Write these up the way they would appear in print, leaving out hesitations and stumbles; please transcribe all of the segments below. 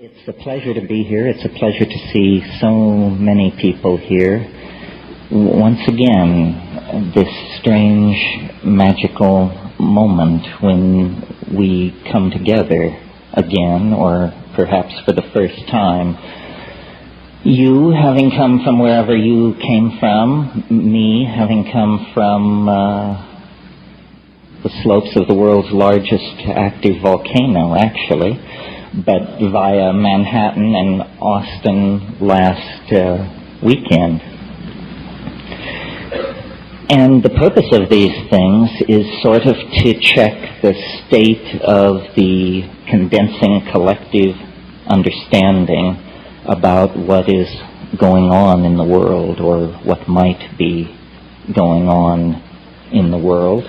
It's a pleasure to be here. It's a pleasure to see so many people here. Once again, this strange, magical moment when we come together again, or perhaps for the first time. You having come from wherever you came from, me having come from the slopes of the world's largest active volcano, actually, but via Manhattan and Austin last weekend. And the purpose of these things is sort of to check the state of the condensing collective understanding about what is going on in the world, or what might be going on in the world.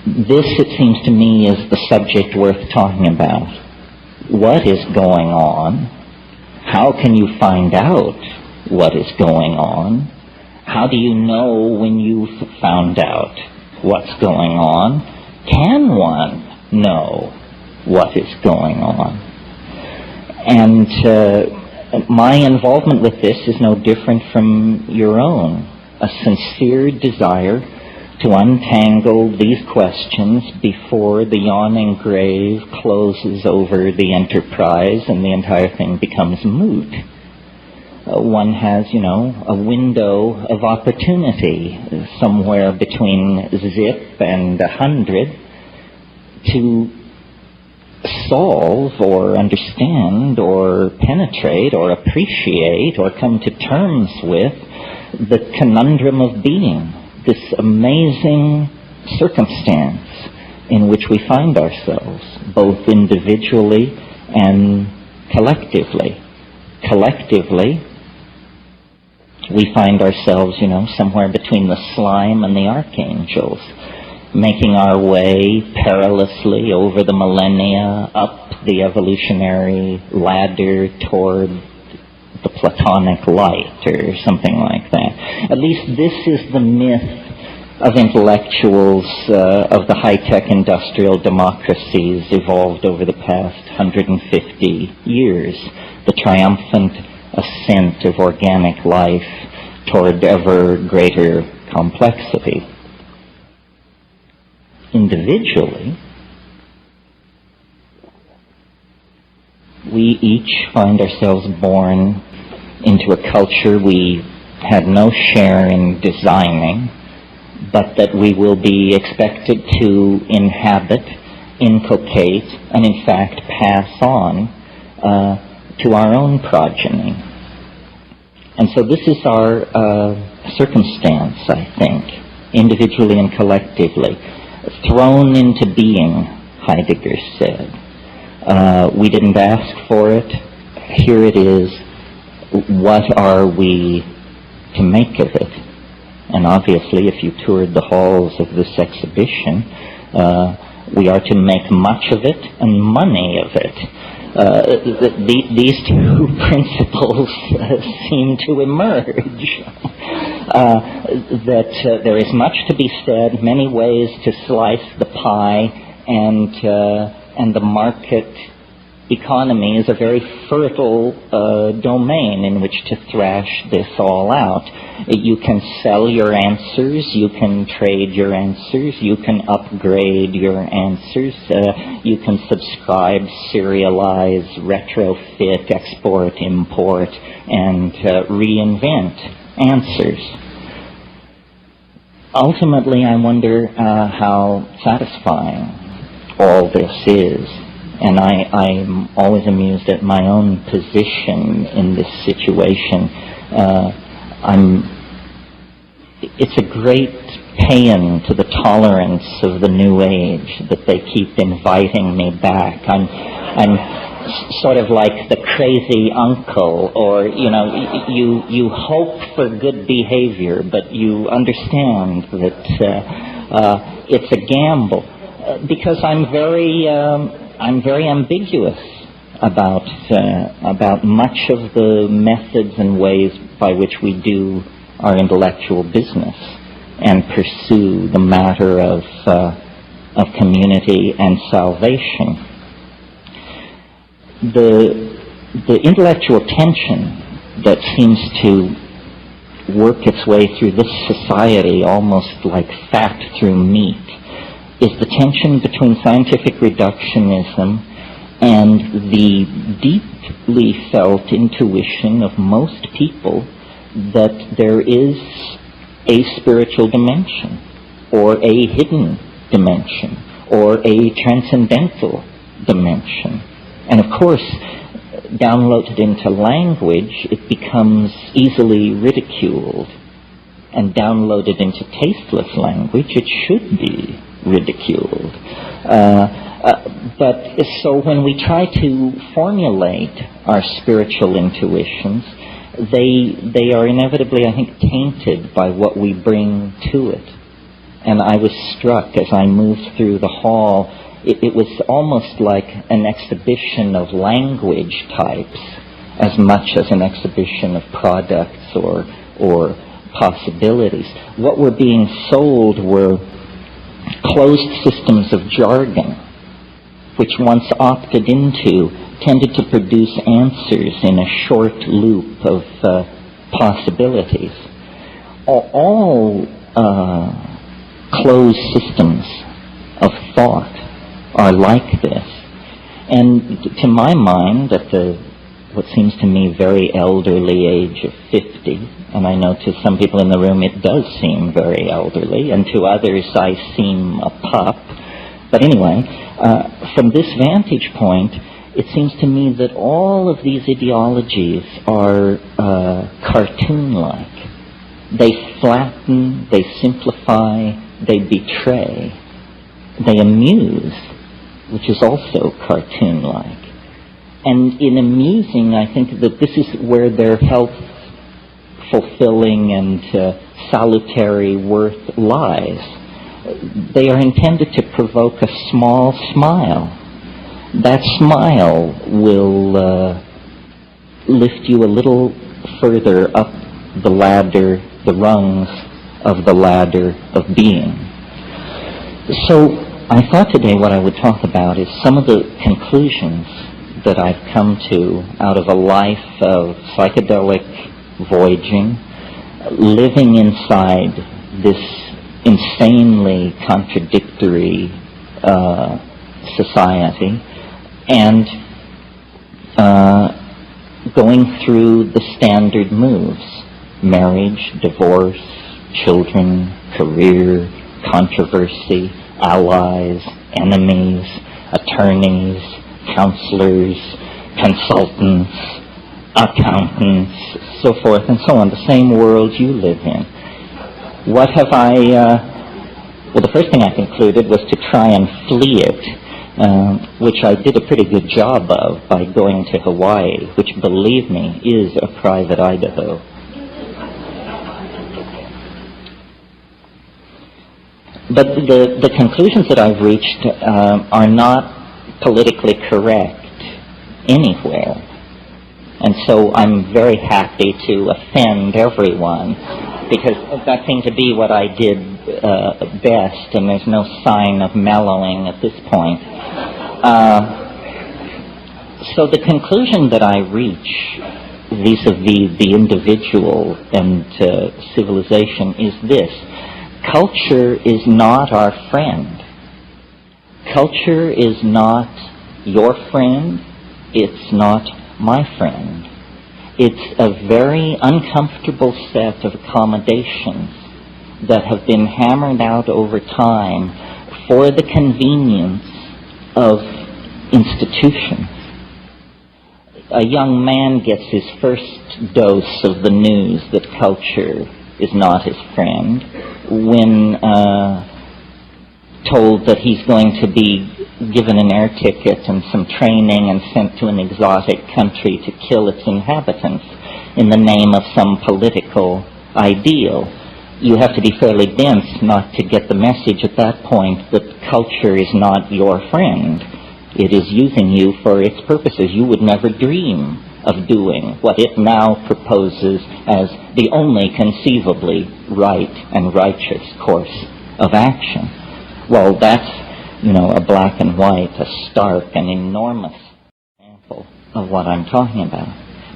This, it seems to me, is the subject worth talking about. What is going on? How can you find out what is going on? How do you know when you've found out what's going on? Can one know what is going on? And my involvement with this is no different from your own. A sincere desire to untangle these questions before the yawning grave closes over the enterprise and the entire thing becomes moot. One has, a window of opportunity somewhere between 0 and 100 to solve or understand or penetrate or appreciate or come to terms with the conundrum of being. This amazing circumstance in which we find ourselves, both individually and collectively. Collectively, we find ourselves, somewhere between the slime and the archangels, making our way perilously over the millennia, up the evolutionary ladder toward the Platonic light, or something like that. At least this is the myth of intellectuals of the high-tech industrial democracies evolved over the past 150 years. The triumphant ascent of organic life toward ever greater complexity. Individually, we each find ourselves born into a culture we had no share in designing, but that we will be expected to inhabit, inculcate, and in fact pass on to our own progeny. And so this is our circumstance, I think, individually and collectively. Thrown into being, Heidegger said. We didn't ask for it. Here it is. What are we to make of it? And obviously, if you toured the halls of this exhibition, we are to make much of it and money of it. These two principles seem to emerge. That there is much to be said, many ways to slice the pie, and the market economy is a very fertile domain in which to thrash this all out. You can sell your answers, you can trade your answers, you can upgrade your answers, you can subscribe, serialize, retrofit, export, import, and reinvent answers. Ultimately, I wonder how satisfying all this is. And I'm always amused at my own position in this situation. It's a great paean to the tolerance of the New Age that they keep inviting me back. I'm sort of like the crazy uncle, or, you hope for good behavior, but you understand that it's a gamble. Because I'm very ambiguous about much of the methods and ways by which we do our intellectual business and pursue the matter of community and salvation. the intellectual tension that seems to work its way through this society almost like fat through meat is the tension between scientific reductionism and the deeply felt intuition of most people that there is a spiritual dimension, or a hidden dimension, or a transcendental dimension. And of course, downloaded into language, it becomes easily ridiculed. And downloaded into tasteless language, it should be ridiculed. But so when we try to formulate our spiritual intuitions, they are inevitably, I think, tainted by what we bring to it. And I was struck as I moved through the hall. It was almost like an exhibition of language types as much as an exhibition of products or possibilities. What were being sold were closed systems of jargon, which once opted into tended to produce answers in a short loop of possibilities. All closed systems of thought are like this. And to my mind, at what seems to me very elderly age of 50, and I know to some people in the room it does seem very elderly, and to others I seem a pup. But anyway, from this vantage point, it seems to me that all of these ideologies are cartoon-like. They flatten, they simplify, they betray, they amuse, which is also cartoon-like. And in amusing, I think that this is where their health-fulfilling and salutary worth lies. They are intended to provoke a small smile. That smile will lift you a little further up the ladder, the rungs of the ladder of being. So I thought today what I would talk about is some of the conclusions that I've come to out of a life of psychedelic voyaging, living inside this insanely contradictory society, and going through the standard moves: marriage, divorce, children, career, controversy, allies, enemies, attorneys, counselors, consultants, accountants, so forth and so on, the same world you live in. What have well, the first thing I concluded was to try and flee it, which I did a pretty good job of by going to Hawaii, which, believe me, is a private Idaho. But the conclusions that I've reached are not politically correct anywhere. And so I'm very happy to offend everyone, because that seemed to be what I did best, and there's no sign of mellowing at this point. So the conclusion that I reach vis-a-vis the individual and civilization is this: culture is not our friend. Culture is not your friend. It's not my friend. It's a very uncomfortable set of accommodations that have been hammered out over time for the convenience of institutions. A young man gets his first dose of the news that culture is not his friend when told that he's going to be given an air ticket and some training and sent to an exotic country to kill its inhabitants in the name of some political ideal. You have to be fairly dense not to get the message at that point that culture is not your friend. It is using you for its purposes. You would never dream of doing what it now proposes as the only conceivably right and righteous course of action. Well, that's, a black and white, a stark and enormous answer. example of what I'm talking about.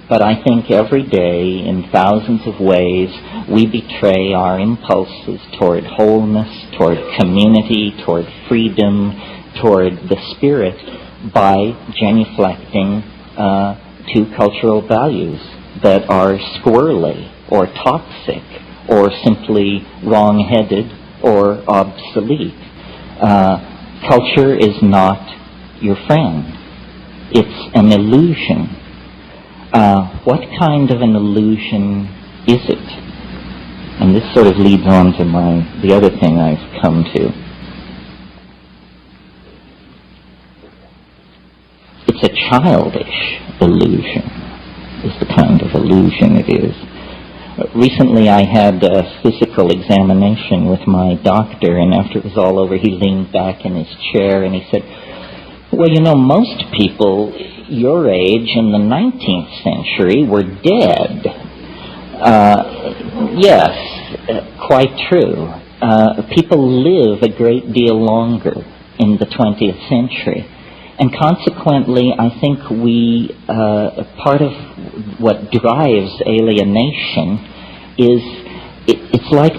But I think every day, in thousands of ways, we betray our impulses toward wholeness, toward community, toward freedom, toward the spirit by genuflecting to cultural values that are squirrely or toxic or simply wrong-headed or obsolete. Culture is not your friend. It's an illusion. What kind of an illusion is it? And this sort of leads on to the other thing I've come to. It's a childish illusion, is the kind of illusion it is. Recently I had a physical examination with my doctor, and after it was all over, he leaned back in his chair and he said, well, you know, most people your age in the 19th century were dead. Yes, quite true. People live a great deal longer in the 20th century. And consequently, I think part of what drives alienation is, it's like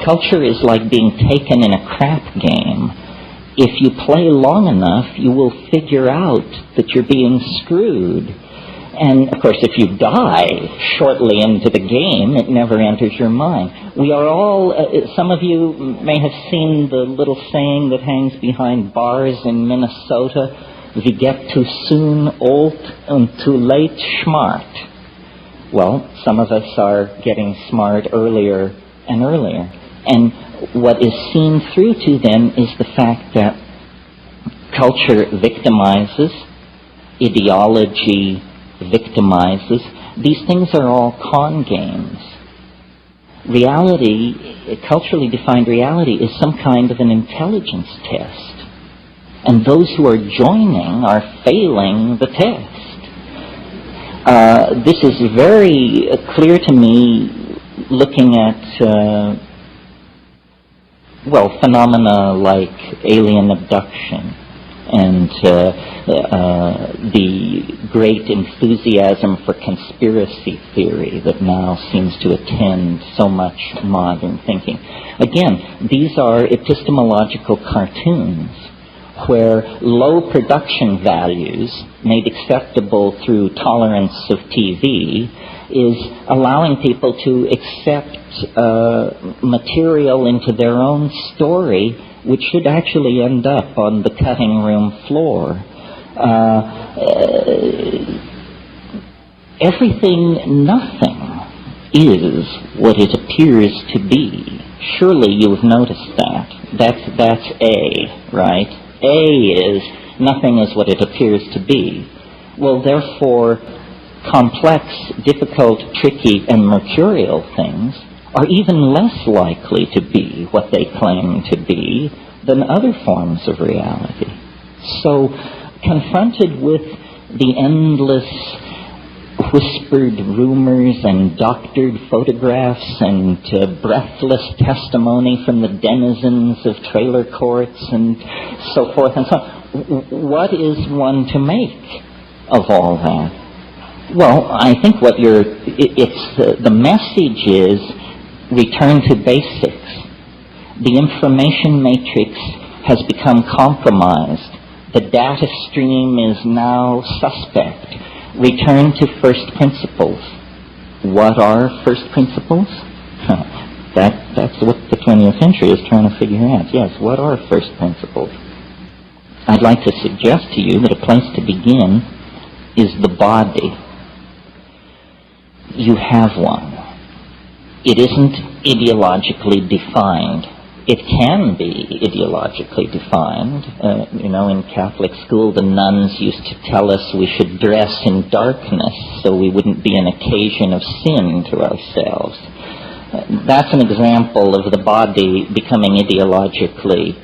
culture is like being taken in a crap game. If you play long enough, you will figure out that you're being screwed. And, of course, if you die shortly into the game, it never enters your mind. We are all, some of you may have seen the little saying that hangs behind bars in Minnesota, "We get too soon old and too late smart." Well, some of us are getting smart earlier and earlier. And what is seen through to then is the fact that culture victimizes, ideology victimizes. These things are all con games. Reality, culturally defined reality, is some kind of an intelligence test. And those who are joining are failing the test. This is very clear to me looking at phenomena like alien abduction and the great enthusiasm for conspiracy theory that now seems to attend so much modern thinking. Again, these are epistemological cartoons where low production values made acceptable through tolerance of TV is allowing people to accept material into their own story which should actually end up on the cutting room floor. Nothing is what it appears to be. Surely you've noticed that. That's A, right? A is nothing is what it appears to be. Well, therefore, complex, difficult, tricky, and mercurial things are even less likely to be what they claim to be than other forms of reality. So, confronted with the endless whispered rumors and doctored photographs and breathless testimony from the denizens of trailer courts and so forth and so on, what is one to make of all that? Well, I think the message is return to basics. The information matrix has become compromised. The data stream is now suspect. Return to first principles. What are first principles? That's what the 20th century is trying to figure out. Yes, what are first principles? I'd like to suggest to you that a place to begin is the body. You have one. It isn't ideologically defined. It can be ideologically defined. In Catholic school, the nuns used to tell us we should dress in darkness so we wouldn't be an occasion of sin to ourselves. That's an example of the body becoming ideologically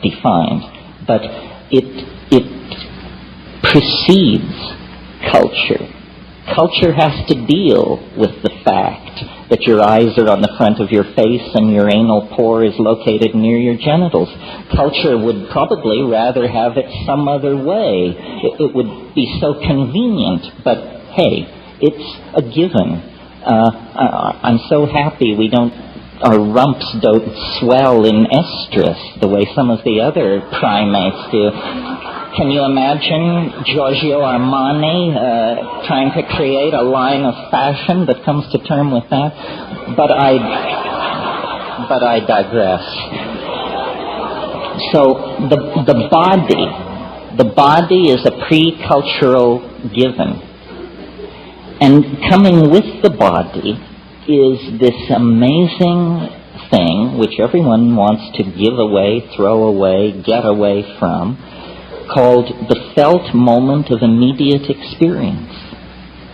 defined. But it precedes culture. Culture has to deal with the fact that your eyes are on the front of your face and your anal pore is located near your genitals. Culture would probably rather have it some other way. It would be so convenient, but hey, it's a given. I'm so happy our rumps don't swell in estrus the way some of the other primates do. Can you imagine Giorgio Armani trying to create a line of fashion that comes to term with that? But I digress. So the body is a pre-cultural given. And coming with the body is this amazing thing which everyone wants to give away, throw away, get away from, called the felt moment of immediate experience.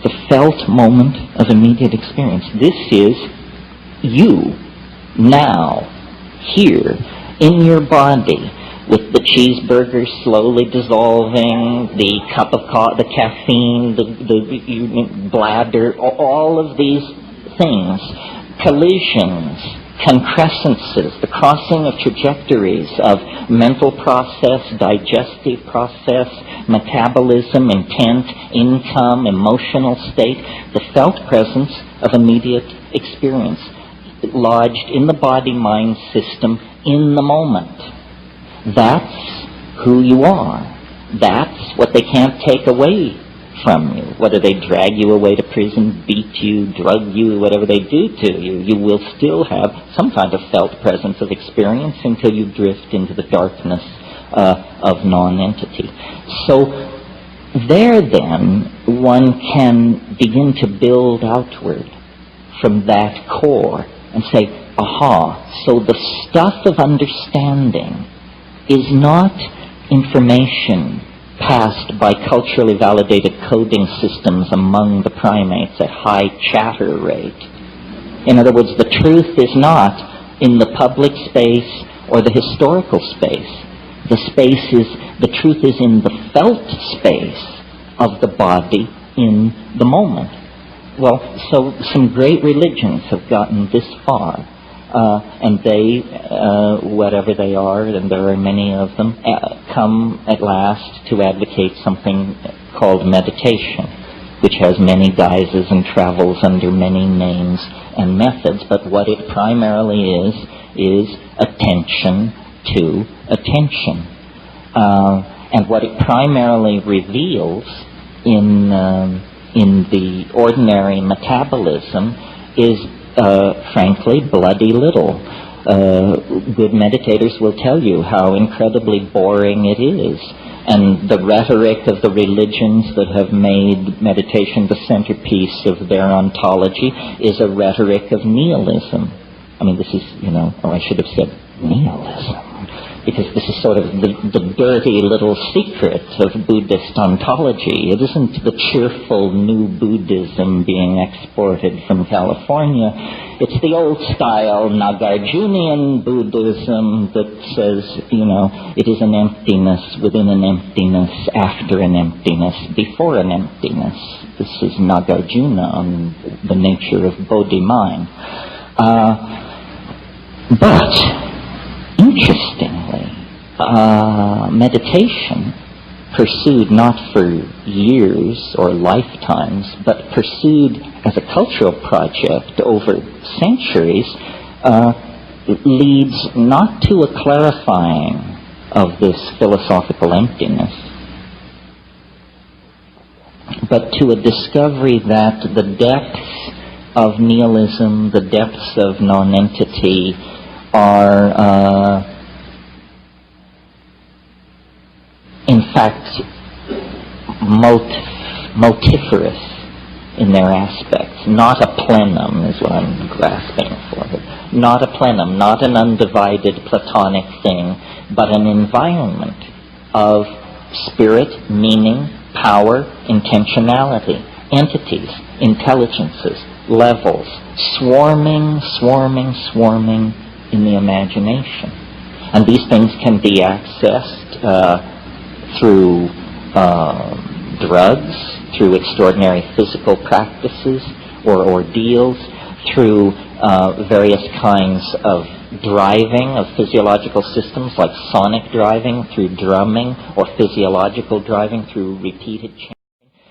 The felt moment of immediate experience. This is you, now, here, in your body, with the cheeseburger slowly dissolving, the cup of the caffeine, the bladder, all of these things, collisions, concrescences, the crossing of trajectories of mental process, digestive process, metabolism, intent, income, emotional state, the felt presence of immediate experience, lodged in the body-mind system in the moment. That's who you are. That's what they can't take away from you. Whether they drag you away to prison, beat you, drug you, whatever they do to you, you will still have some kind of felt presence of experience until you drift into the darkness of non-entity. So there then, one can begin to build outward from that core and say, aha, so the stuff of understanding is not information passed by culturally validated coding systems among the primates at high chatter rate. In other words, the truth is not in the public space or the historical space. The truth is in the felt space of the body in the moment. Well, so some great religions have gotten this far. And they, whatever they are, and there are many of them, come at last to advocate something called meditation, which has many guises and travels under many names and methods. But what it primarily is attention to attention. And what it primarily reveals in the ordinary metabolism is frankly, bloody little. Good meditators will tell you how incredibly boring it is. And the rhetoric of the religions that have made meditation the centerpiece of their ontology is a rhetoric of nihilism. I mean, this is, I should have said nihilism, because this is sort of the dirty little secret of Buddhist ontology. It isn't the cheerful new Buddhism being exported from California. It's the old-style Nagarjunian Buddhism that says, it is an emptiness within an emptiness, after an emptiness, before an emptiness. This is Nagarjuna on the nature of Bodhi mind. But interestingly, meditation, pursued not for years or lifetimes, but pursued as a cultural project over centuries, leads not to a clarifying of this philosophical emptiness, but to a discovery that the depths of nihilism, the depths of non-entity, are in fact multifarious in their aspects. Not a plenum is what I'm grasping for. Not a plenum, not an undivided Platonic thing, but an environment of spirit, meaning, power, intentionality, entities, intelligences, levels, swarming in the imagination. And these things can be accessed through drugs, through extraordinary physical practices or ordeals, through various kinds of driving of physiological systems like sonic driving through drumming, or physiological driving through repeated chanting.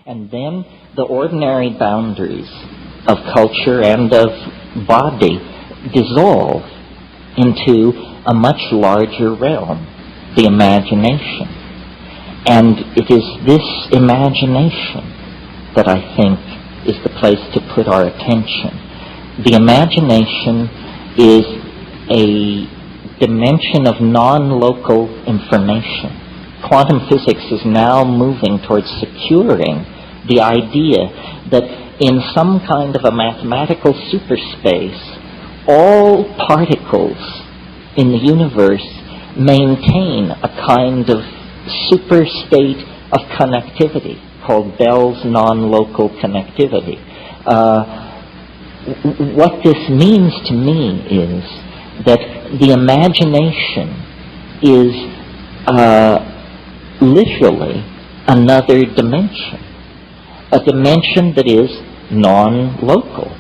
And then the ordinary boundaries of culture and of body dissolve into a much larger realm, the imagination. And it is this imagination that I think is the place to put our attention. The imagination is a dimension of non-local information. Quantum physics is now moving towards securing the idea that in some kind of a mathematical superspace, all particles in the universe maintain a kind of super state of connectivity called Bell's non-local connectivity. What this means to me is that the imagination is literally another dimension, a dimension that is non-local.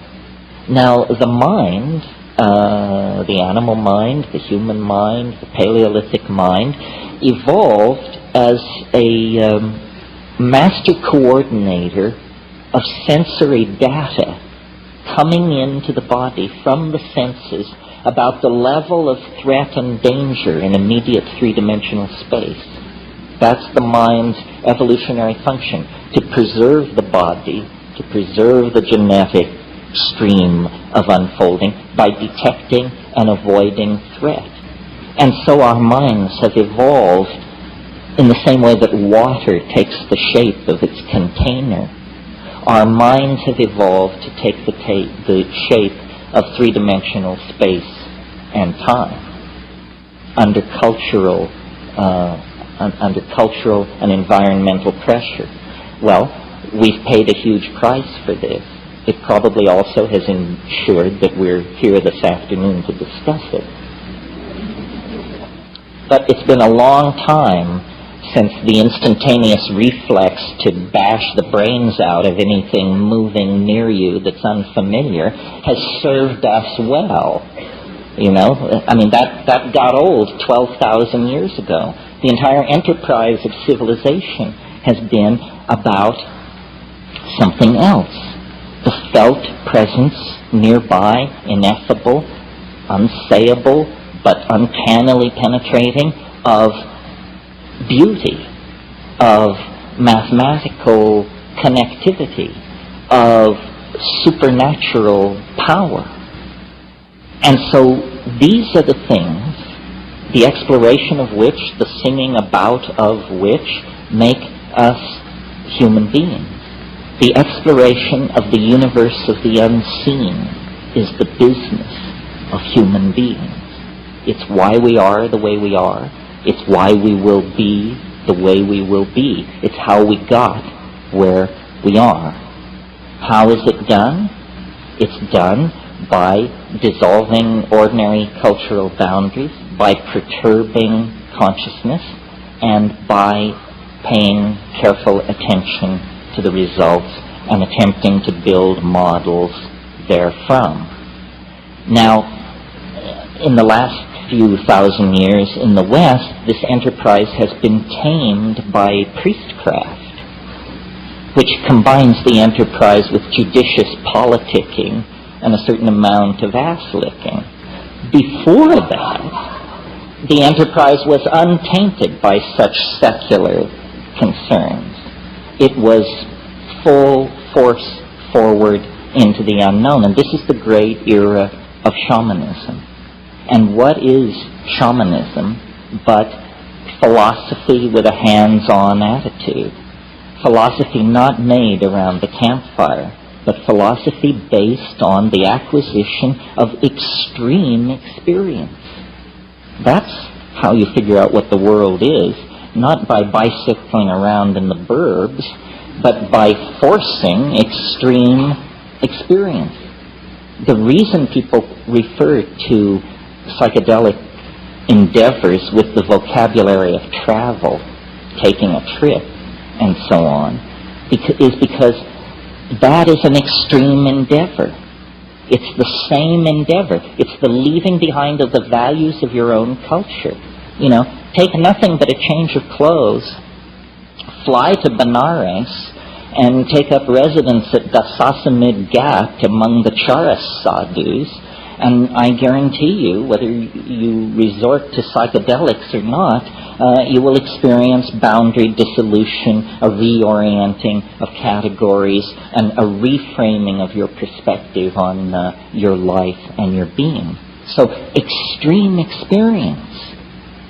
Now, the mind, the animal mind, the human mind, the Paleolithic mind, evolved as a master coordinator of sensory data coming into the body from the senses about the level of threat and danger in immediate three-dimensional space. That's the mind's evolutionary function, to preserve the body, to preserve the genetic stream of unfolding by detecting and avoiding threat. And so our minds have evolved in the same way that water takes the shape of its container. Our minds have evolved to take the shape of three-dimensional space and time under cultural and environmental pressure. Well, we've paid a huge price for this. It probably also has ensured that we're here this afternoon to discuss it. But it's been a long time since the instantaneous reflex to bash the brains out of anything moving near you that's unfamiliar has served us well. You know, I mean, that got old 12,000 years ago. The entire enterprise of civilization has been about something else. The felt presence nearby, ineffable, unsayable, but uncannily penetrating, of beauty, of mathematical connectivity, of supernatural power. And so these are the things, the exploration of which, the singing about of which, make us human beings. The exploration of the universe of the unseen is the business of human beings. It's why we are the way we are. It's why we will be the way we will be. It's how we got where we are. How is it done? It's done by dissolving ordinary cultural boundaries, by perturbing consciousness, and by paying careful attention to the results and attempting to build models therefrom. Now, in the last few thousand years in the West, this enterprise has been tamed by priestcraft, which combines the enterprise with judicious politicking and a certain amount of ass-licking. Before that, the enterprise was untainted by such secular concerns. It was full force forward into the unknown, and this is the great era of shamanism. And what is shamanism but philosophy with a hands-on attitude? Philosophy not made around the campfire, but philosophy based on the acquisition of extreme experience. That's how you figure out what the world is, not by bicycling around in the burbs, but by forcing extreme experience. The reason people refer to psychedelic endeavors with the vocabulary of travel, taking a trip, and so on, is because that is an extreme endeavor. It's the same endeavor. It's the leaving behind of the values of your own culture. Take nothing but a change of clothes, fly to Benares, and take up residence at Dasasamid Ghat among the Charas sadhus, and I guarantee you, whether you resort to psychedelics or not, you will experience boundary dissolution, a reorienting of categories, and a reframing of your perspective on your life and your being. So extreme experience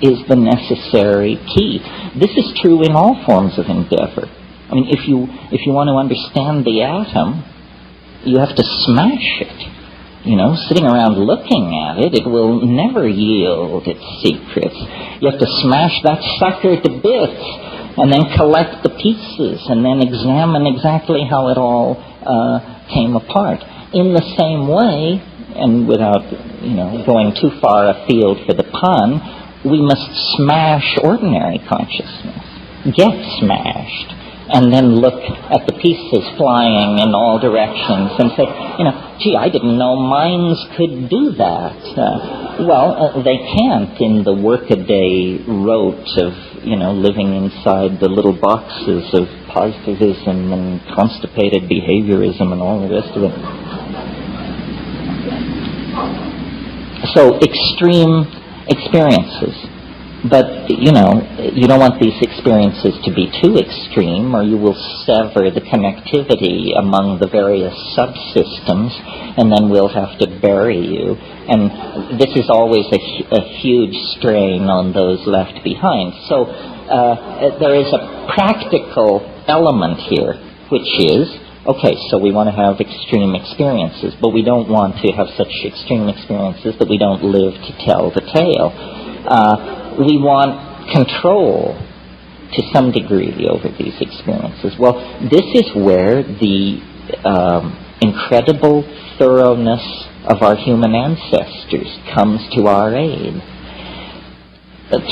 is the necessary key. This is true in all forms of endeavor. I mean, if you want to understand the atom, you have to smash it. Sitting around looking at it, it will never yield its secrets. You have to smash that sucker to bits and then collect the pieces and then examine exactly how it all came apart. In the same way, and without going too far afield for the pun, we must smash ordinary consciousness, get smashed, and then look at the pieces flying in all directions and say, gee, I didn't know minds could do that. They can't in the workaday rote of, living inside the little boxes of positivism and constipated behaviorism and all the rest of it. So extreme experiences. But, you don't want these experiences to be too extreme, or you will sever the connectivity among the various subsystems, and then we'll have to bury you. And this is always a huge strain on those left behind. So there is a practical element here, which is, okay, so we want to have extreme experiences, but we don't want to have such extreme experiences that we don't live to tell the tale. We want control to some degree over these experiences. Well, this is where the incredible thoroughness of our human ancestors comes to our aid.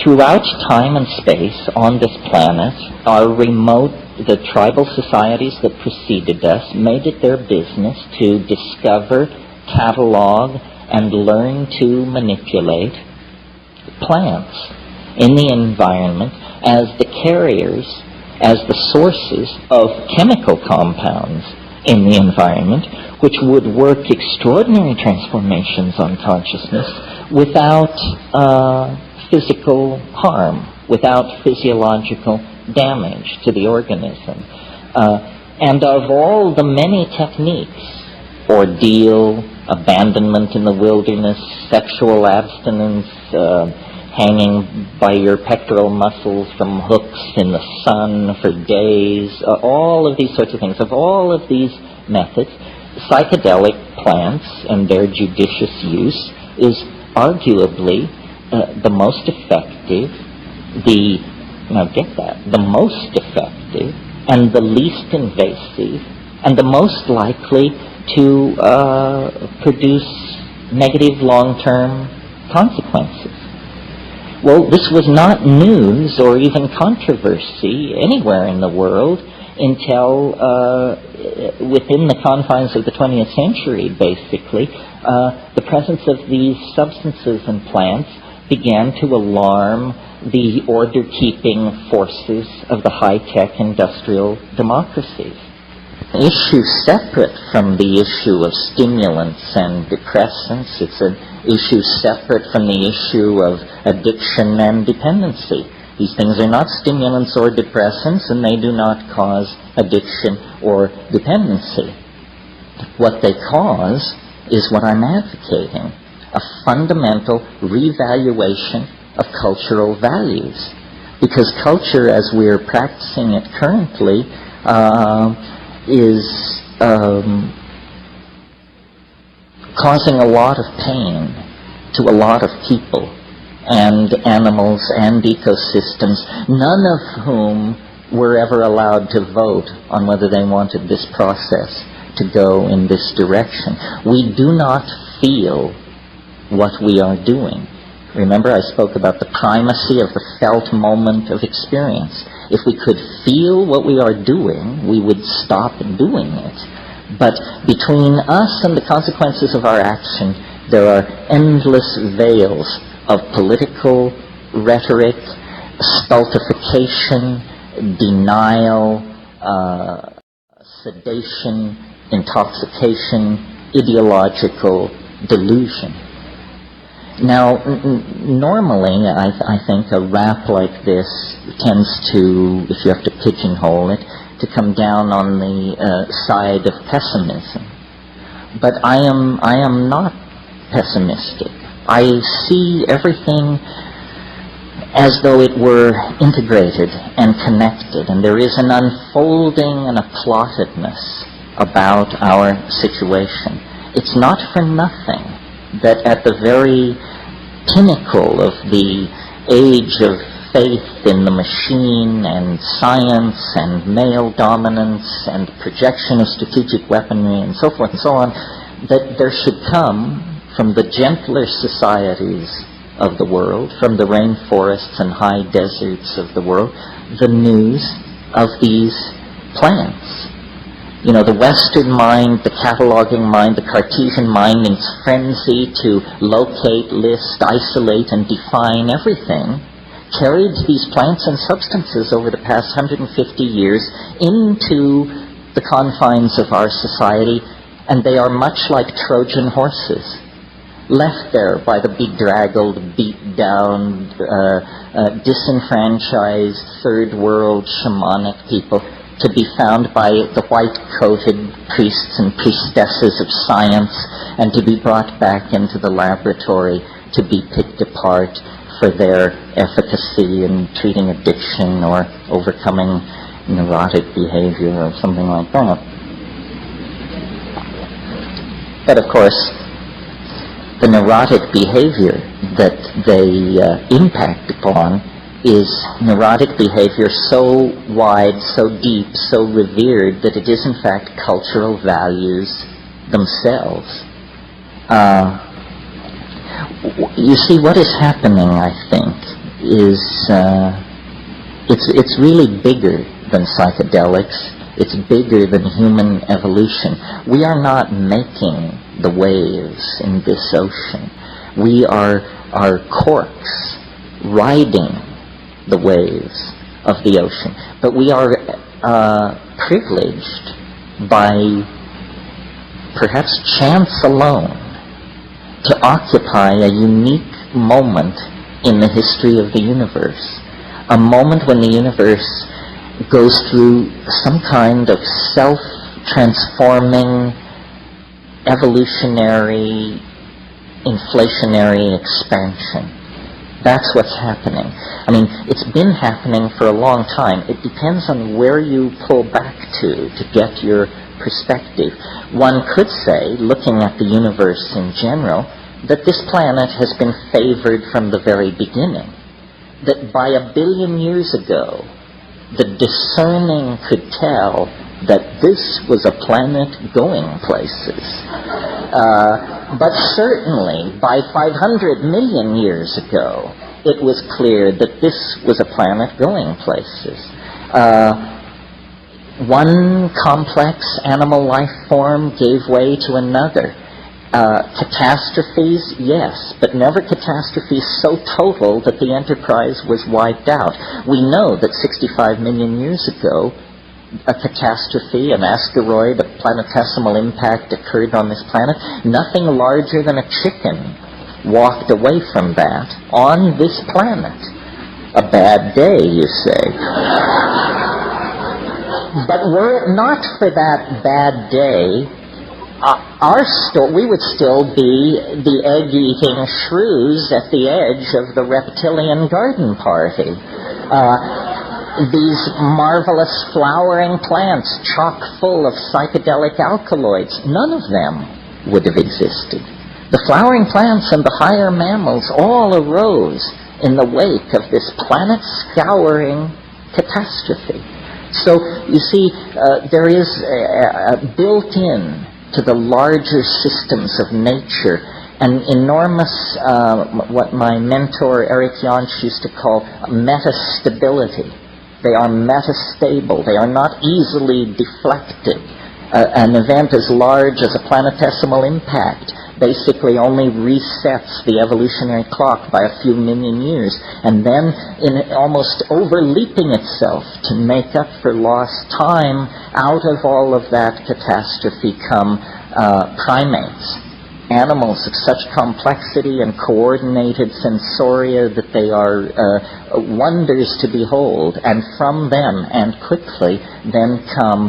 Throughout time and space on this planet, the tribal societies that preceded us made it their business to discover, catalog, and learn to manipulate plants in the environment as the carriers, as the sources of chemical compounds in the environment, which would work extraordinary transformations on consciousness without physical harm, without physiological damage to the organism. And of all the many techniques, ordeal, abandonment in the wilderness, sexual abstinence, hanging by your pectoral muscles from hooks in the sun for days, all of these sorts of things. Of all of these methods, psychedelic plants and their judicious use is arguably the most effective, the most effective and the least invasive and the most likely to produce negative long-term consequences. Well, this was not news or even controversy anywhere in the world until within the confines of the 20th century, basically. The presence of these substances and plants began to alarm the order-keeping forces of the high-tech industrial democracies. Issue separate from the issue of stimulants and depressants. It's an issue separate from the issue of addiction and dependency. These things are not stimulants or depressants, and they do not cause addiction or dependency. What they cause is what I'm advocating, a fundamental revaluation of cultural values. Because culture, as we're practicing it currently, is causing a lot of pain to a lot of people and animals and ecosystems, none of whom were ever allowed to vote on whether they wanted this process to go in this direction. We do not feel what we are doing. Remember, I spoke about the primacy of the felt moment of experience. If we could feel what we are doing, we would stop doing it. But between us and the consequences of our action, there are endless veils of political rhetoric, stultification, denial, sedation, intoxication, ideological delusion. Now, normally, I think a rap like this tends to, if you have to pigeonhole it, to come down on the side of pessimism. But I am not pessimistic. I see everything as though it were integrated and connected, and there is an unfolding and a plottedness about our situation. It's not for nothing that at the very pinnacle of the age of faith in the machine and science and male dominance and projection of strategic weaponry and so forth and so on, that there should come from the gentler societies of the world, from the rainforests and high deserts of the world, the news of these plants. You know, the Western mind, the cataloging mind, the Cartesian mind, in its frenzy to locate, list, isolate, and define everything, carried these plants and substances over the past 150 years into the confines of our society, and they are much like Trojan horses, left there by the bedraggled, beat-down, disenfranchised, third-world shamanic people, to be found by the white-coated priests and priestesses of science, and to be brought back into the laboratory to be picked apart for their efficacy in treating addiction or overcoming neurotic behavior or something like that. But of course, the neurotic behavior that they impact upon is neurotic behavior so wide, so deep, so revered that it is in fact cultural values themselves. You see, what is happening, I think, is it's really bigger than psychedelics. It's bigger than human evolution. We are not making the waves in this ocean. We are corks riding the waves of the ocean. But we are privileged by perhaps chance alone to occupy a unique moment in the history of the universe. A moment when the universe goes through some kind of self-transforming, evolutionary, inflationary expansion. That's what's happening. I mean, it's been happening for a long time. It depends on where you pull back to get your perspective. One could say, looking at the universe in general, that this planet has been favored from the very beginning. That by 1 billion years ago, the discerning could tell that this was a planet going places. But certainly, by 500 million years ago, it was clear that this was a planet going places. One complex animal life form gave way to another. Catastrophes, yes, but never catastrophes so total that the enterprise was wiped out. We know that 65 million years ago, a catastrophe, an asteroid, a planetesimal impact occurred on this planet. Nothing larger than a chicken walked away from that on this planet. A bad day, you say. But were it not for that bad day, we would still be the egg-eating shrews at the edge of the reptilian garden party. These marvelous flowering plants chock full of psychedelic alkaloids, none of them would have existed. The flowering plants and the higher mammals all arose in the wake of this planet-scouring catastrophe. So, you see, there is built-in to the larger systems of nature an enormous, what my mentor Eric Jantsch used to call metastability. They are metastable. They are not easily deflected. An event as large as a planetesimal impact basically only resets the evolutionary clock by a few million years, and then in almost overleaping itself to make up for lost time, out of all of that catastrophe come primates. Animals of such complexity and coordinated sensoria that they are wonders to behold, and from them, and quickly, then come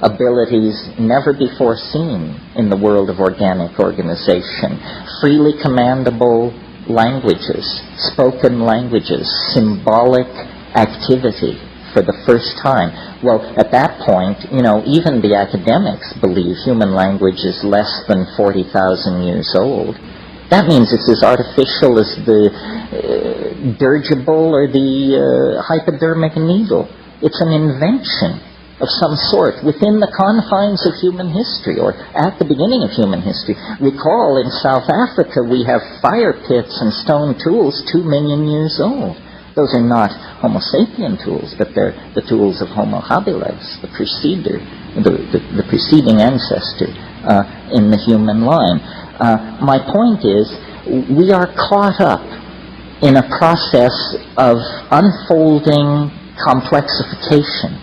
abilities never before seen in the world of organic organization. Freely commandable languages, spoken languages, symbolic activity for the first time. Well, at that point, even the academics believe human language is less than 40,000 years old. That means it's as artificial as the dirigible or the hypodermic needle. It's an invention of some sort within the confines of human history, or at the beginning of human history. Recall, in South Africa, we have fire pits and stone tools 2 million years old. Those are not Homo sapien tools, but they're the tools of Homo habilis, the preceding ancestor in the human line. My point is, we are caught up in a process of unfolding complexification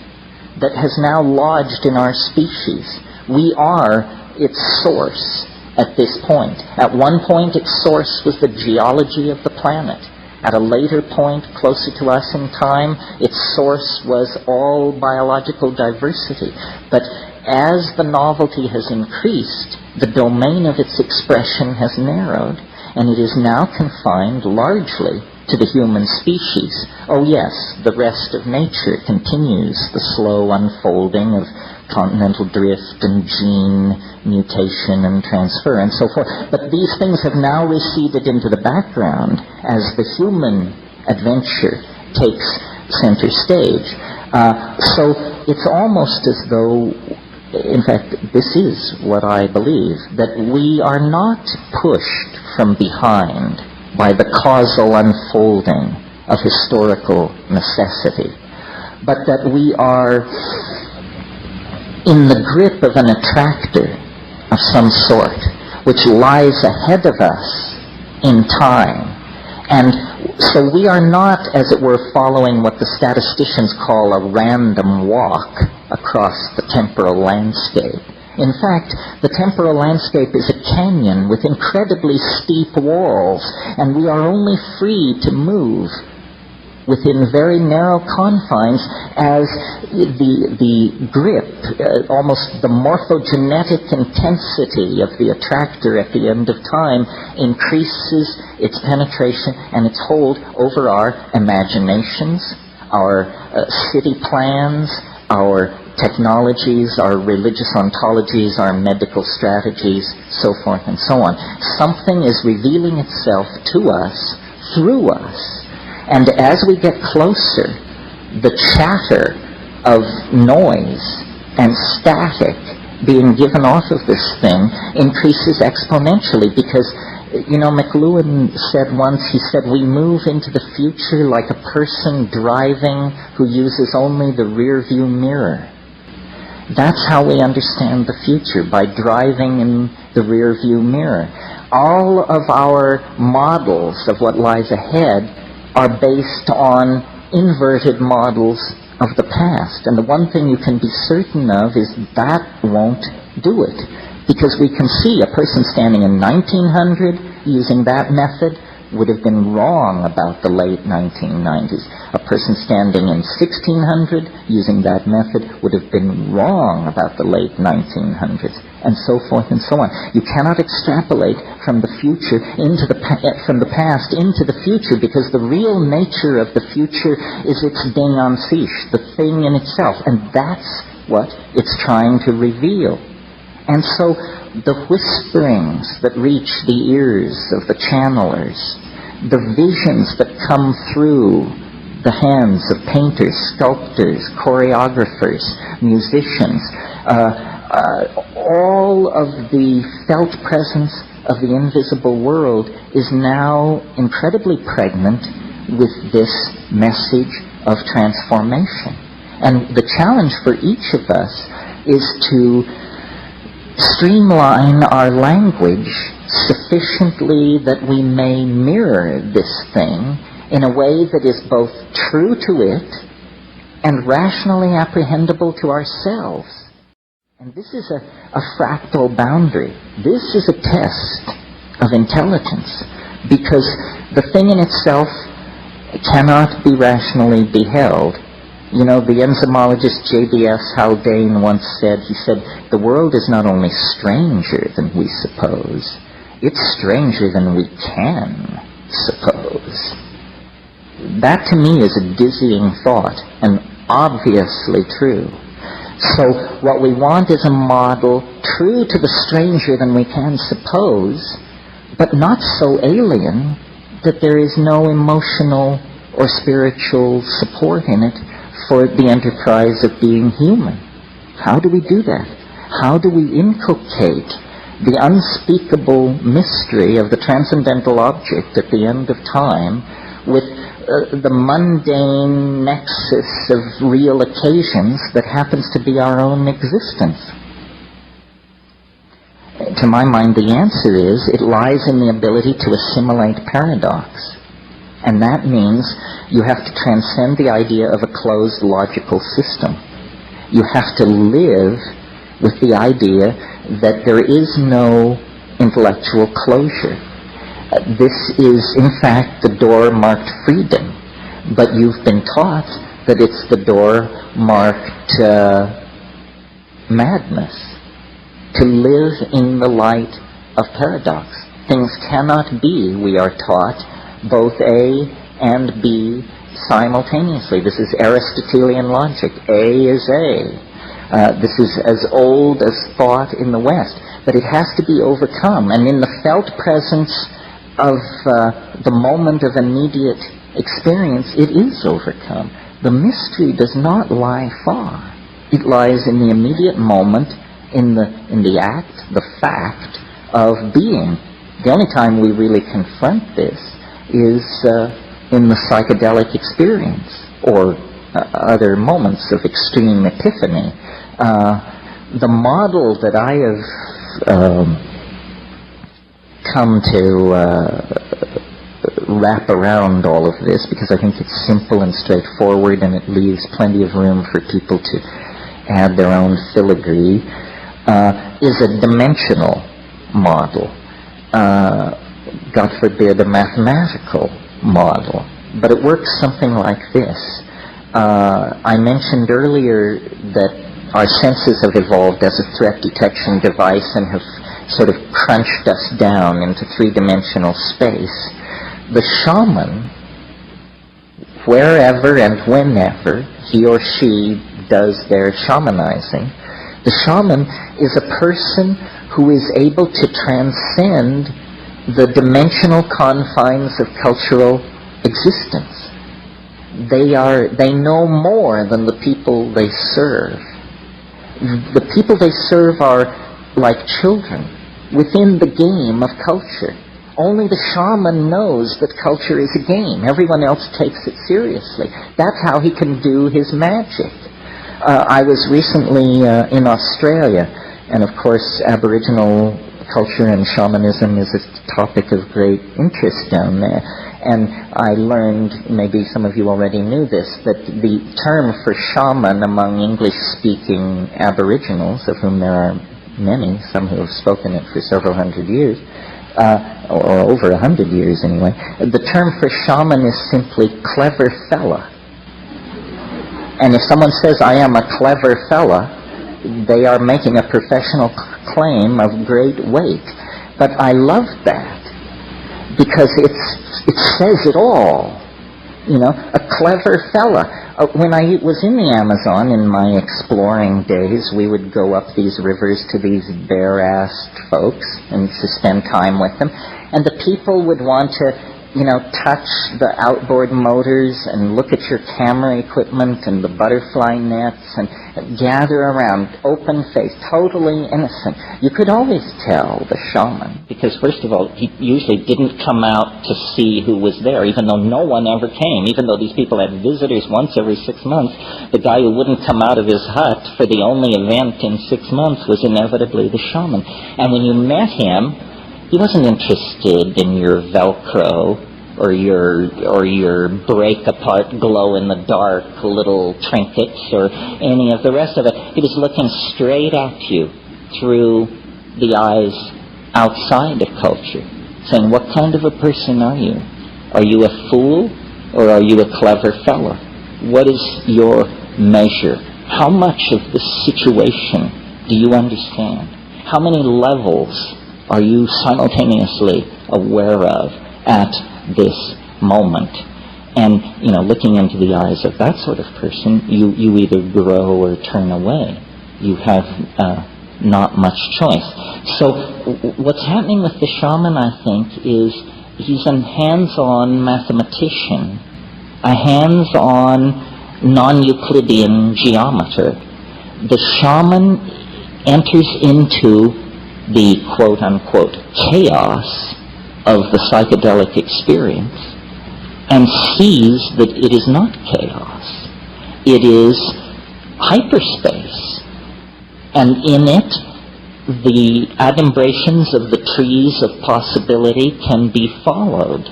that has now lodged in our species. We are its source at this point. At one point, its source was the geology of the planet. At a later point, closer to us in time, its source was all biological diversity. But as the novelty has increased, the domain of its expression has narrowed, and it is now confined largely to the human species. Oh yes, the rest of nature continues the slow unfolding of continental drift and gene mutation and transfer and so forth. But these things have now receded into the background as the human adventure takes center stage. So it's almost as though, in fact, this is what I believe, that we are not pushed from behind by the causal unfolding of historical necessity, but that we are in the grip of an attractor of some sort, which lies ahead of us in time. And so we are not, as it were, following what the statisticians call a random walk across the temporal landscape. In fact, the temporal landscape is a canyon with incredibly steep walls, and we are only free to move within very narrow confines as the grip, almost the morphogenetic intensity of the attractor at the end of time increases its penetration and its hold over our imaginations, our city plans, our technologies, our religious ontologies, our medical strategies, so forth and so on. Something is revealing itself to us, through us. And as we get closer, the chatter of noise and static being given off of this thing increases exponentially because, McLuhan said once, he said, we move into the future like a person driving who uses only the rear view mirror. That's how we understand the future, by driving in the rear view mirror. All of our models of what lies ahead are based on inverted models of the past. And the one thing you can be certain of is that won't do it. Because we can see a person standing in 1900 using that method would have been wrong about the late 1990s. A person standing in 1600 using that method would have been wrong about the late 1900s, and so forth and so on. You cannot extrapolate from the future from the past into the future, because the real nature of the future is its ding en sich, the thing in itself, and that's what it's trying to reveal. And so the whisperings that reach the ears of the channelers, the visions that come through the hands of painters, sculptors, choreographers, musicians, all of the felt presence of the invisible world is now incredibly pregnant with this message of transformation. And the challenge for each of us is to streamline our language sufficiently that we may mirror this thing in a way that is both true to it and rationally apprehendable to ourselves. And this is a fractal boundary. This is a test of intelligence, because the thing in itself cannot be rationally beheld. You know, the enzymologist J.B.S. Haldane once said, he said, the world is not only stranger than we suppose, it's stranger than we can suppose. That to me is a dizzying thought, and obviously true. So what we want is a model true to the stranger than we can suppose, but not so alien that there is no emotional or spiritual support in it for the enterprise of being human. How do we do that? How do we inculcate the unspeakable mystery of the transcendental object at the end of time with the mundane nexus of real occasions that happens to be our own existence? To my mind, the answer is it lies in the ability to assimilate paradox. And that means you have to transcend the idea of a closed logical system. You have to live with the idea that there is no intellectual closure. This is, in fact, the door marked freedom, but you've been taught that it's the door marked madness. To live in the light of paradox. Things cannot be, we are taught, both A and B simultaneously. This is Aristotelian logic. A is A. This is as old as thought in the West, but it has to be overcome. And in the felt presence of the moment of immediate experience, it is overcome. The mystery does not lie far. It lies in the immediate moment, in the act, the fact of being. The only time we really confront this is in the psychedelic experience or other moments of extreme epiphany. The model that I have come to wrap around all of this, because I think it's simple and straightforward and it leaves plenty of room for people to add their own filigree, is a dimensional model. God forbid, a mathematical model. But it works something like this. I mentioned earlier that our senses have evolved as a threat detection device and have sort of crunched us down into three-dimensional space. The shaman, wherever and whenever he or she does their shamanizing, the shaman is a person who is able to transcend the dimensional confines of cultural existence. They know more than the people they serve. The people they serve are like children within the game of culture. Only the shaman knows that culture is a game. Everyone else takes it seriously. That's how he can do his magic. I was recently in Australia, and of course Aboriginal culture and shamanism is a topic of great interest down there. And I learned, maybe some of you already knew this, that the term for shaman among English-speaking Aboriginals, of whom there are many, some who have spoken it for several hundred years, or over 100 years anyway, the term for shaman is simply clever fella. And if someone says, I am a clever fella, they are making a professional claim of great weight. But I love that, because it says it all. You know, a clever fella. When I was in the Amazon in my exploring days, we would go up these rivers to these bare-assed folks and to spend time with them. And the people would want to touch the outboard motors and look at your camera equipment and the butterfly nets and gather around, open-faced, totally innocent. You could always tell the shaman, because first of all, he usually didn't come out to see who was there, even though no one ever came. Even though these people had visitors once every 6 months, the guy who wouldn't come out of his hut for the only event in 6 months was inevitably the shaman. And when you met him, he wasn't interested in your Velcro or your break-apart, glow-in-the-dark little trinkets or any of the rest of it. He was looking straight at you through the eyes outside of culture, saying, what kind of a person are you? Are you a fool or are you a clever fellow? What is your measure? How much of the situation do you understand? How many levels are you simultaneously aware of at this moment? And, looking into the eyes of that sort of person, you either grow or turn away. You have not much choice. So what's happening with the shaman, I think, is he's a hands-on mathematician, a hands-on non-Euclidean geometer. The shaman enters into the quote-unquote chaos of the psychedelic experience and sees that it is not chaos. It is hyperspace. And in it, the adumbrations of the trees of possibility can be followed.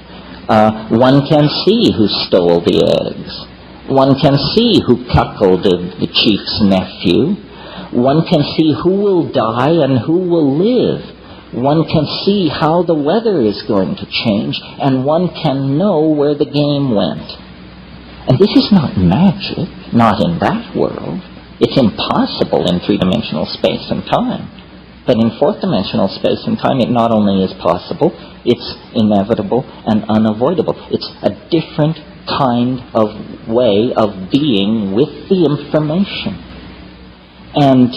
One can see who stole the eggs. One can see who cuckolded the chief's nephew. One can see who will die and who will live. One can see how the weather is going to change, and one can know where the game went. And this is not magic, not in that world. It's impossible in three-dimensional space and time. But in fourth-dimensional space and time, it not only is possible, it's inevitable and unavoidable. It's a different kind of way of being with the information. And,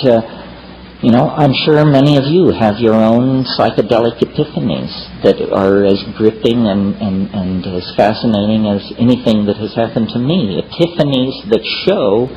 I'm sure many of you have your own psychedelic epiphanies that are as gripping and as fascinating as anything that has happened to me. Epiphanies that show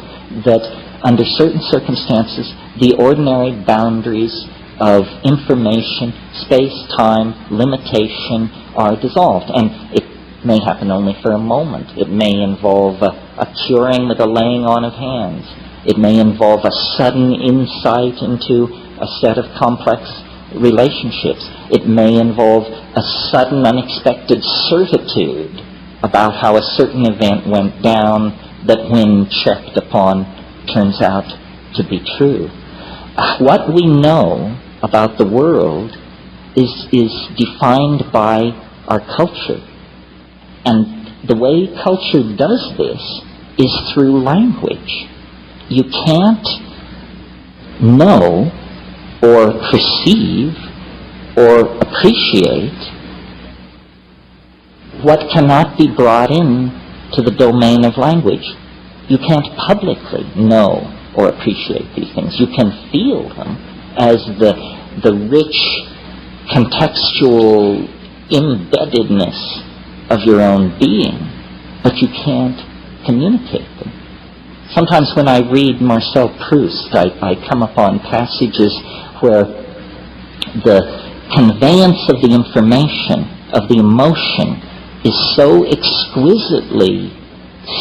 that under certain circumstances, the ordinary boundaries of information, space, time, limitation are dissolved. And it may happen only for a moment. It may involve a curing with a laying on of hands. It may involve a sudden insight into a set of complex relationships. It may involve a sudden, unexpected certitude about how a certain event went down that, when checked upon, turns out to be true. What we know about the world is defined by our culture. And the way culture does this is through language. You can't know or perceive or appreciate what cannot be brought in to the domain of language. You can't publicly know or appreciate these things. You can feel them as the rich contextual embeddedness of your own being, but you can't communicate them. Sometimes when I read Marcel Proust, I come upon passages where the conveyance of the information, of the emotion, is so exquisitely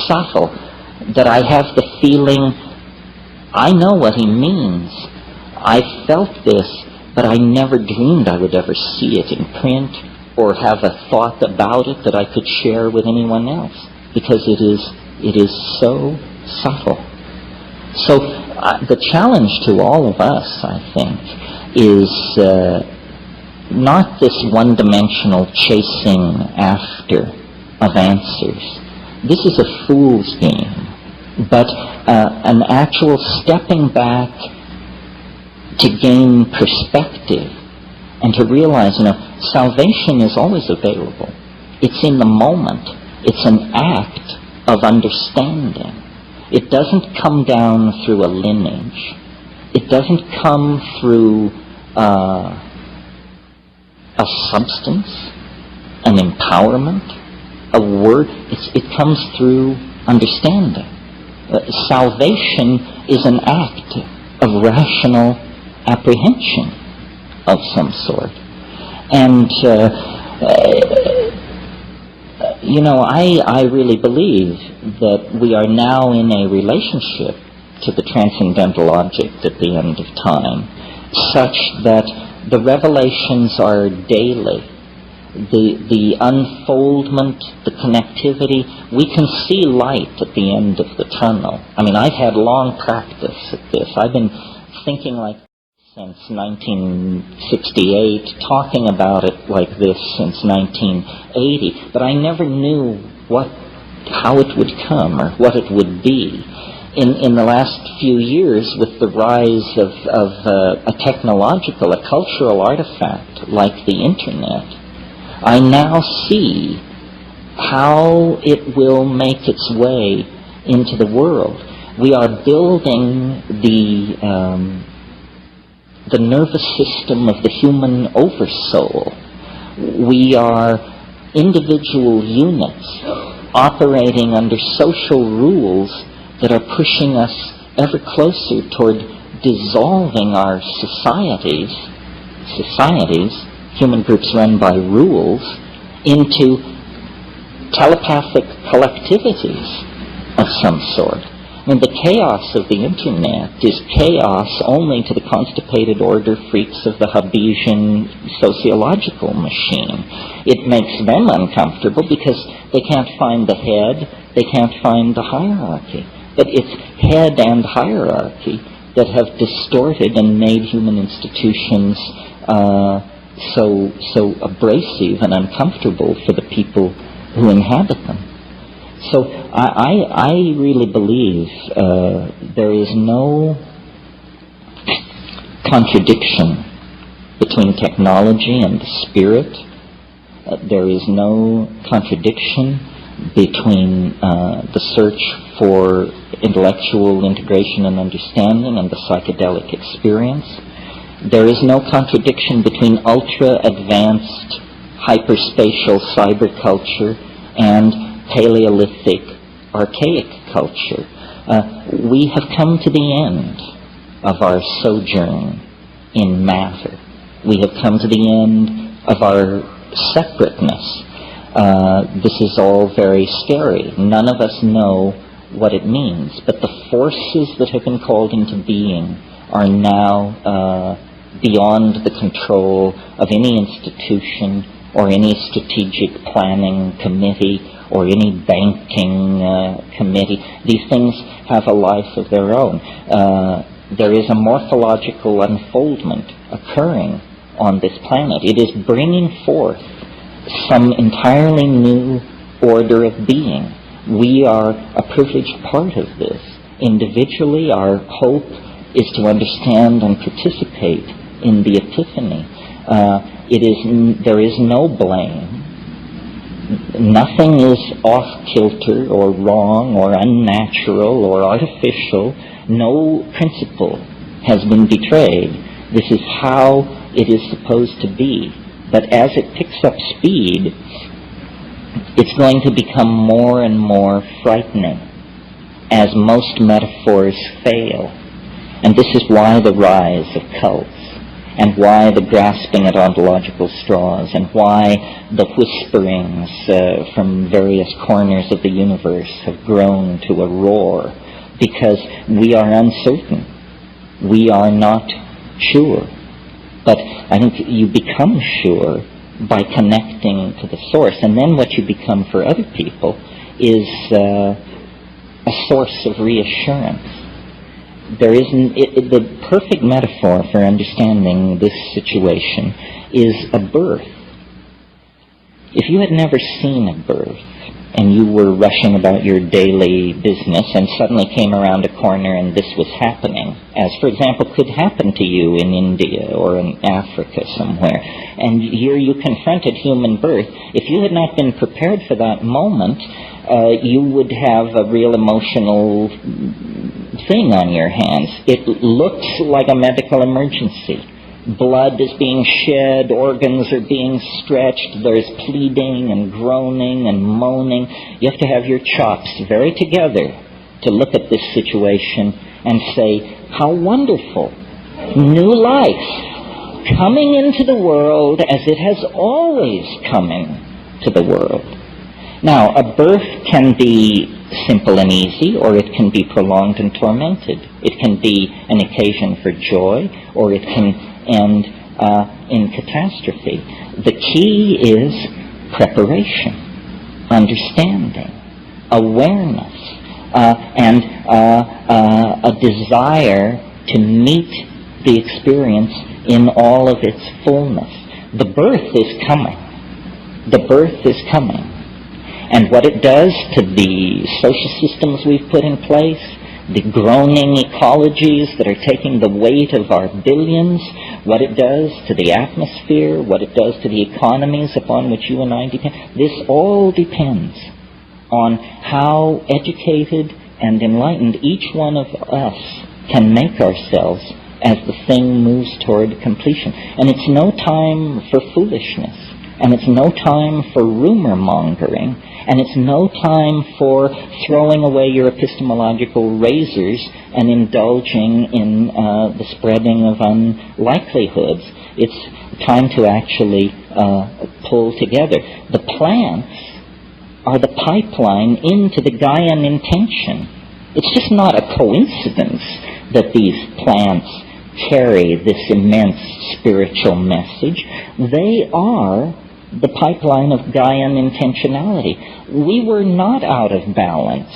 subtle that I have the feeling, I know what he means. I felt this, but I never dreamed I would ever see it in print or have a thought about it that I could share with anyone else, because it is so subtle. So the challenge to all of us, I think, is not this one-dimensional chasing after of answers. This is a fool's game, but an actual stepping back to gain perspective and to realize, salvation is always available. It's in the moment. It's an act of understanding. It doesn't come down through a lineage. It doesn't come through a substance, an empowerment. a word. It comes through understanding. Salvation is an act of rational apprehension of some sort. And, I really believe that we are now in a relationship to the transcendental object at the end of time, such that the revelations are daily. The unfoldment, the connectivity, we can see light at the end of the tunnel. I mean, I've had long practice at this. I've been thinking like since 1968, talking about it like this since 1980, but I never knew how it would come or what it would be. In the last few years, with the rise of a technological, a cultural artifact like the Internet, I now see how it will make its way into the world. We are building the nervous system of the human oversoul. We are individual units operating under social rules that are pushing us ever closer toward dissolving our societies, human groups run by rules, into telepathic collectivities of some sort. I mean, the chaos of the Internet is chaos only to the constipated order freaks of the Hobbesian sociological machine. It makes them uncomfortable because they can't find the head, they can't find the hierarchy. But it's head and hierarchy that have distorted and made human institutions so abrasive and uncomfortable for the people who inhabit them. So I really believe there is no contradiction between technology and the spirit. There is no contradiction between the search for intellectual integration and understanding and the psychedelic experience. There is no contradiction between ultra-advanced hyperspatial cyberculture and Paleolithic archaic culture. We have come to the end of our sojourn in matter. We have come to the end of our separateness. This is all very scary. None of us know what it means, but the forces that have been called into being are now beyond the control of any institution or any strategic planning committee or any banking committee. These things have a life of their own. There is a morphological unfoldment occurring on this planet. It is bringing forth some entirely new order of being. We are a privileged part of this. Individually, our hope is to understand and participate in the epiphany. There is no blame. Nothing is off-kilter or wrong or unnatural or artificial. No principle has been betrayed. This is how it is supposed to be. But as it picks up speed, it's going to become more and more frightening as most metaphors fail. And this is why the rise of cults, and why the grasping at ontological straws, and why the whisperings from various corners of the universe have grown to a roar, because we are uncertain. We are not sure. But I think you become sure by connecting to the source, and then what you become for other people is a source of reassurance. The perfect metaphor for understanding this situation is a birth. If you had never seen a birth, and you were rushing about your daily business and suddenly came around a corner and this was happening, as, for example, could happen to you in India or in Africa somewhere, and here you confronted human birth, if you had not been prepared for that moment, you would have a real emotional thing on your hands. It looks like a medical emergency. Blood is being shed, organs are being stretched, there's pleading and groaning and moaning. You have to have your chops very together to look at this situation and say, how wonderful. New life coming into the world as it has always come into the world. Now, a birth can be simple and easy, or it can be prolonged and tormented. It can be an occasion for joy, or it can end in catastrophe. The key is preparation, understanding, awareness, and a desire to meet the experience in all of its fullness. The birth is coming. The birth is coming. And what it does to the social systems we've put in place, the groaning ecologies that are taking the weight of our billions, what it does to the atmosphere, what it does to the economies upon which you and I depend, this all depends on how educated and enlightened each one of us can make ourselves as the thing moves toward completion. And it's no time for foolishness, and it's no time for rumor mongering, and it's no time for throwing away your epistemological razors and indulging in the spreading of unlikelihoods. It's time to actually pull together. The plants are the pipeline into the Gaian intention. It's just not a coincidence that these plants carry this immense spiritual message. They are the pipeline of Gaian intentionality. We were not out of balance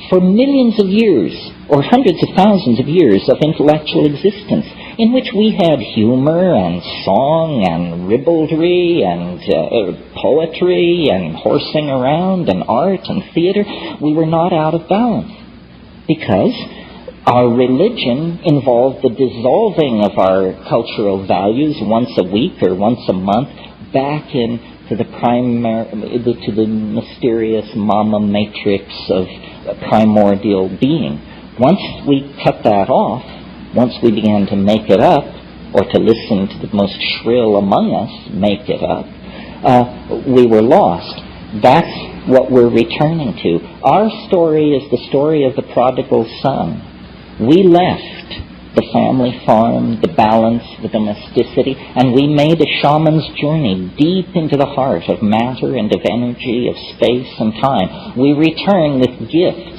for millions of years, or hundreds of thousands of years of intellectual existence, in which we had humor and song and ribaldry and poetry and horsing around and art and theater. We were not out of balance because our religion involved the dissolving of our cultural values once a week or once a month back into the mysterious mama matrix of primordial being. Once we cut that off, once we began to make it up, or to listen to the most shrill among us make it up, we were lost. That's what we're returning to. Our story is the story of the prodigal son. We left the family farm, the balance, the domesticity, and we made a shaman's journey deep into the heart of matter and of energy, of space and time. We return with gifts,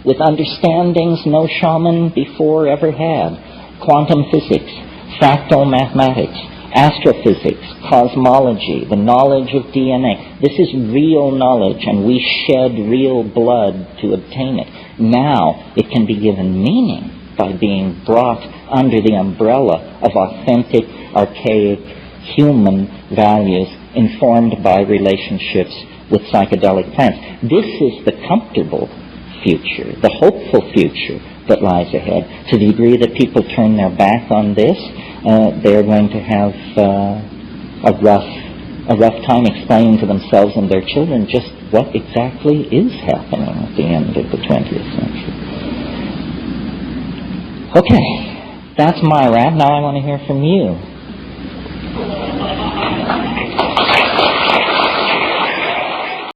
with understandings no shaman before ever had. Quantum physics, fractal mathematics, astrophysics, cosmology, the knowledge of DNA. This is real knowledge, and we shed real blood to obtain it. Now it can be given meaning by being brought under the umbrella of authentic, archaic, human values informed by relationships with psychedelic plants. This is the comfortable future, the hopeful future that lies ahead. To the degree that people turn their back on this, they're going to have a rough time explaining to themselves and their children just what exactly is happening at the end of the 20th century. Okay, that's my rant. Now I want to hear from you.